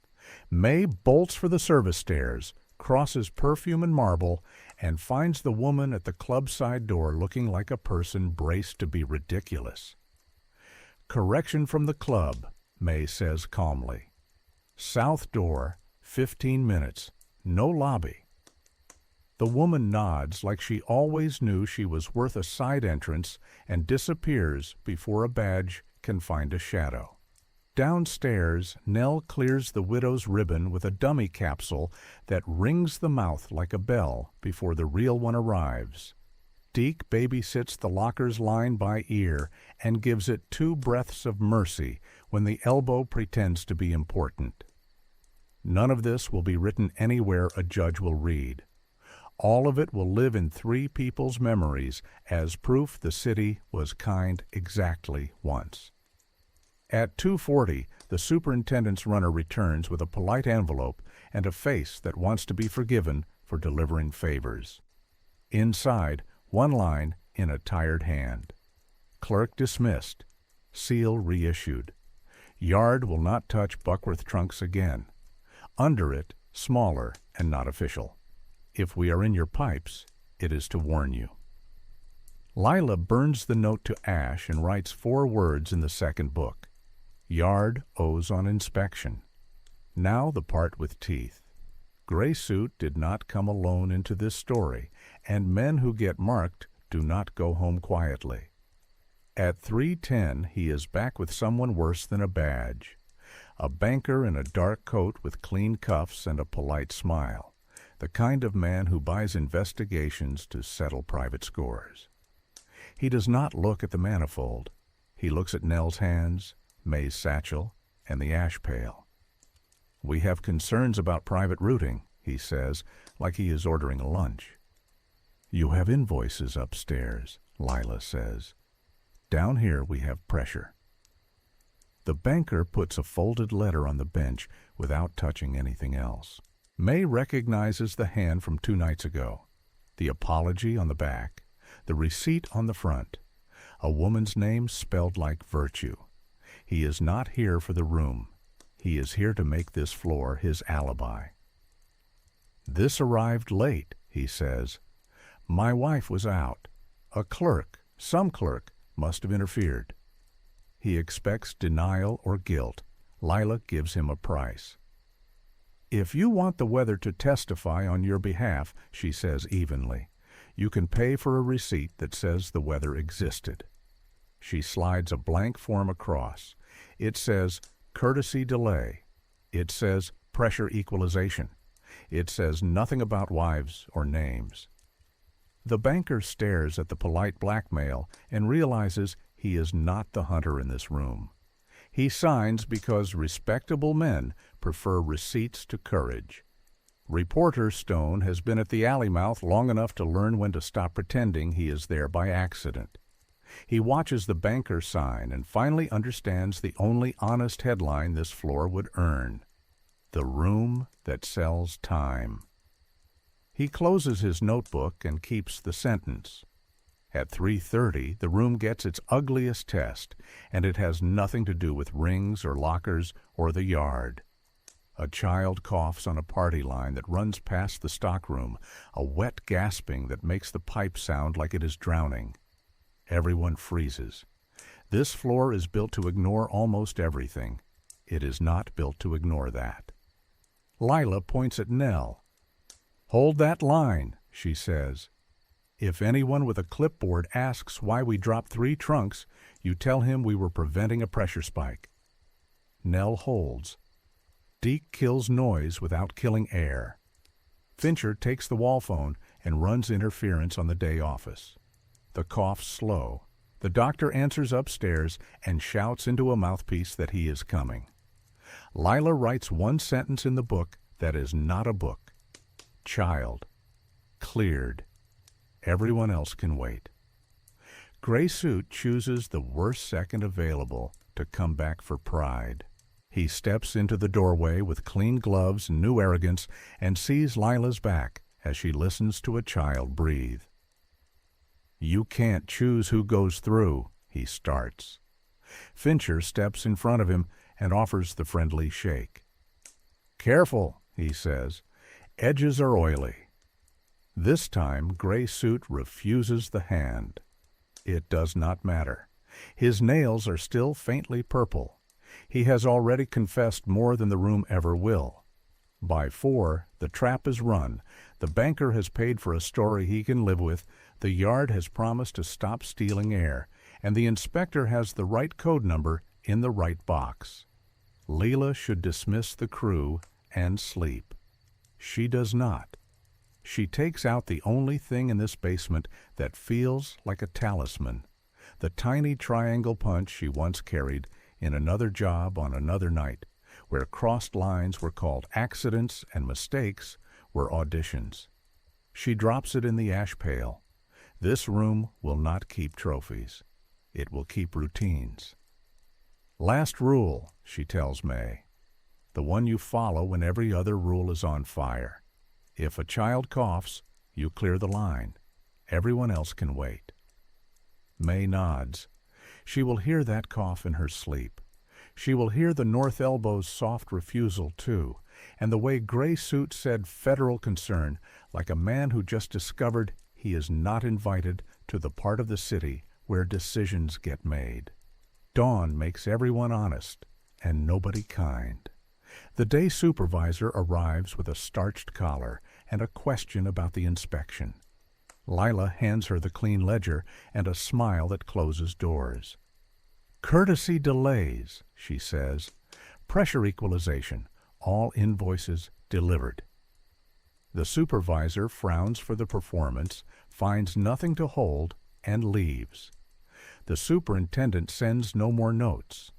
May bolts for the service stairs, crosses perfume and marble, and finds the woman at the club side door looking like a person braced to be ridiculous. "Correction from the club," May says calmly. "South door, 15 minutes, no lobby." The woman nods like she always knew she was worth a side entrance and disappears before a badge can find a shadow. Downstairs, Nell clears the widow's ribbon with a dummy capsule that rings the mouth like a bell before the real one arrives. Deke babysits the locker's line by ear and gives it 2 breaths of mercy when the elbow pretends to be important. None of this will be written anywhere a judge will read. All of it will live in 3 people's memories as proof the city was kind exactly once. At 2:40, the superintendent's runner returns with a polite envelope and a face that wants to be forgiven for delivering favors. Inside, 1 line in a tired hand. "Clerk dismissed. Seal reissued. Yard will not touch Buckworth trunks again." Under it, smaller and not official. "If we are in your pipes, it is to warn you." Lila burns the note to ash and writes 4 words in the second book. Yard owes on inspection. Now the part with teeth. Gray Suit did not come alone into this story, and men who get marked do not go home quietly. At 3:10, he is back with someone worse than a badge. A banker in a dark coat with clean cuffs and a polite smile. The kind of man who buys investigations to settle private scores. He does not look at the manifold. He looks at Nell's hands, May's satchel, and the ash pail. "We have concerns about private routing," he says, like he is ordering a lunch. "You have invoices upstairs," Lila says. "Down here we have pressure." The banker puts a folded letter on the bench without touching anything else. May recognizes the hand from 2 nights ago. The apology on the back, the receipt on the front, a woman's name spelled like virtue. He is not here for the room. He is here to make this floor his alibi. "This arrived late," he says. "My wife was out. A clerk, some clerk, must have interfered." He expects denial or guilt. Lila gives him a price. "If you want the weather to testify on your behalf," she says evenly, "you can pay for a receipt that says the weather existed." She slides a blank form across. It says courtesy delay. It says pressure equalization. It says nothing about wives or names. The banker stares at the polite blackmail and realizes he is not the hunter in this room. He signs because respectable men prefer receipts to courage. Reporter Stone has been at the alley mouth long enough to learn when to stop pretending he is there by accident. He watches the banker sign and finally understands the only honest headline this floor would earn: "The Room That Sells Time." He closes his notebook and keeps the sentence. At 3:30, the room gets its ugliest test, and it has nothing to do with rings or lockers or the yard. A child coughs on a party line that runs past the stockroom, a wet gasping that makes the pipe sound like it is drowning. Everyone freezes. This floor is built to ignore almost everything. It is not built to ignore that. Lila points at Nell. "Hold that line," she says. "If anyone with a clipboard asks why we dropped 3 trunks, you tell him we were preventing a pressure spike." Nell holds. Deke kills noise without killing air. Fincher takes the wall phone and runs interference on the day office. The cough's slow. The doctor answers upstairs and shouts into a mouthpiece that he is coming. Lila writes one sentence in the book that is not a book. Child. Cleared. Everyone else can wait. Gray Suit chooses the worst second available to come back for pride. He steps into the doorway with clean gloves and new arrogance and sees Lila's back as she listens to a child breathe. "You can't choose who goes through," he starts. Fincher steps in front of him and offers the friendly shake. "Careful," he says. "Edges are oily." This time, Gray Suit refuses the hand. It does not matter. His nails are still faintly purple. He has already confessed more than the room ever will. By 4, the trap is run. The banker has paid for a story he can live with, the yard has promised to stop stealing air, and the inspector has the right code number in the right box. Leela should dismiss the crew and sleep. She does not. She takes out the only thing in this basement that feels like a talisman, the tiny triangle punch she once carried in another job on another night, where crossed lines were called accidents and mistakes were auditions. She drops it in the ash pail. This room will not keep trophies. It will keep routines. "Last rule," she tells May. "The one you follow when every other rule is on fire. If a child coughs, you clear the line. Everyone else can wait." May nods. She will hear that cough in her sleep. She will hear the North Elbow's soft refusal, too, and the way Gray Suit said federal concern, like a man who just discovered he is not invited to the part of the city where decisions get made. Dawn makes everyone honest and nobody kind. The day supervisor arrives with a starched collar and a question about the inspection. Lila hands her the clean ledger and a smile that closes doors. "Courtesy delays," she says. "Pressure equalization. All invoices delivered." The supervisor frowns for the performance, finds nothing to hold, and leaves. The superintendent sends no more notes.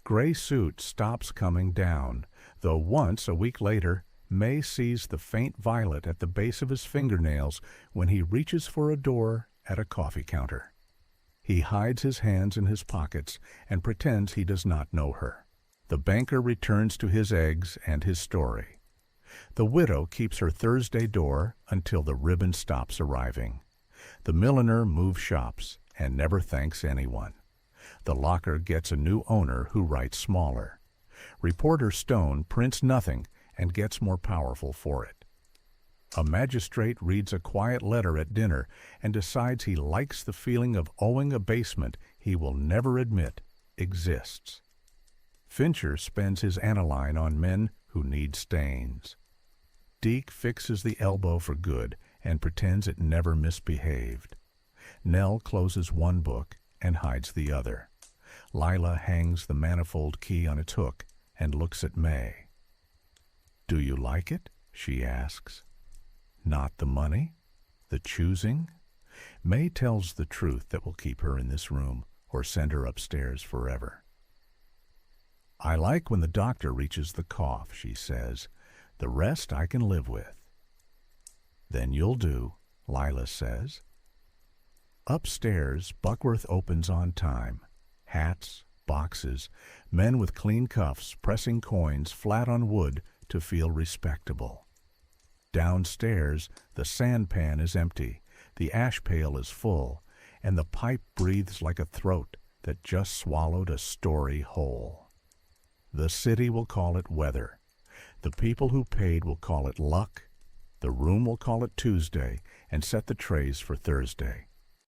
Gray Suit stops coming down, though once, a week later, May sees the faint violet at the base of his fingernails when he reaches for a door at a coffee counter. He hides his hands in his pockets and pretends he does not know her. The banker returns to his eggs and his story. The widow keeps her Thursday door until the ribbon stops arriving. The milliner moves shops and never thanks anyone. The locker gets a new owner who writes smaller. Reporter Stone prints nothing and gets more powerful for it. A magistrate reads a quiet letter at dinner and decides he likes the feeling of owing a basement he will never admit exists. Fincher spends his aniline on men who need stains. Deke fixes the elbow for good and pretends it never misbehaved. Nell closes one book and hides the other. Lila hangs the manifold key on its hook and looks at May. "Do you like it?" she asks. "Not the money? The choosing?" May tells the truth that will keep her in this room or send her upstairs forever. "I like when the doctor reaches the cough," she says. "The rest I can live with." "Then you'll do," Lila says. Upstairs, Buckworth opens on time. Hats, boxes, men with clean cuffs pressing coins flat on wood to feel respectable. Downstairs, the sandpan is empty, the ash pail is full, and the pipe breathes like a throat that just swallowed a story whole. The city will call it weather. The people who paid will call it luck. The room will call it Tuesday and set the trays for Thursday.